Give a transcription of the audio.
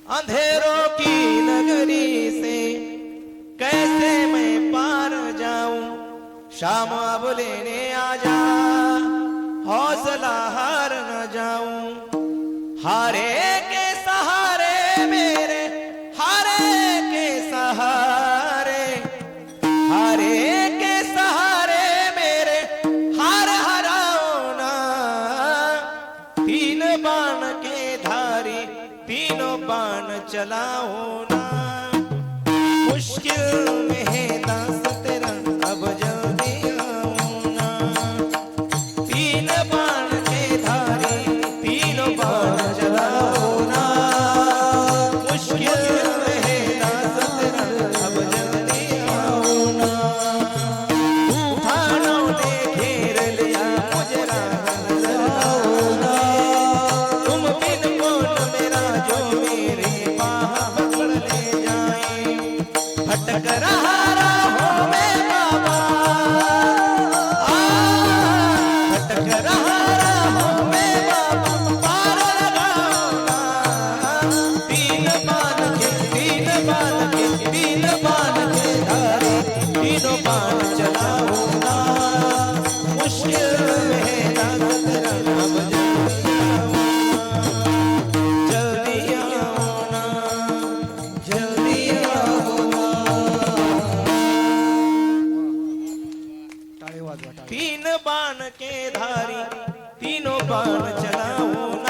अंधेरों की नगरी से कैसे मैं पार जाऊं। शाम अब लेने आजा, हौसला हार न जाऊं। हारे के सहारे मेरे, हारे के सहारे, हारे के सहारे मेरे, हार हराओ ना। तीन बाण के धारी तीनों बाण चलाओ ना। मुश्किल में है दास तेरा अब जल्दी आओ ना। तीन बाण के धारी तीनों बाण चलाओ ना। मुश्किल में है दास तेरा अब जल्दी आओ ना। तूफानों ने घेर लिया मुझे राह नजर आओ ना। तुम बिन कौन मेरा जो मेरे बाह पकड़ ले जाए। भटक रहा राहों में बाबा, भटक रहा राहों में बाबा, पार लगाओ ना। तीन बाण के तीन बाण के तीन बाण के धारे तीनों बाण चलाओ ना। मुश्किल में है दास तेरा अब जल्दी आओ ना, जल्दी आओ ना। तीन बाण के धारी तीनों बाण चलाओ ना।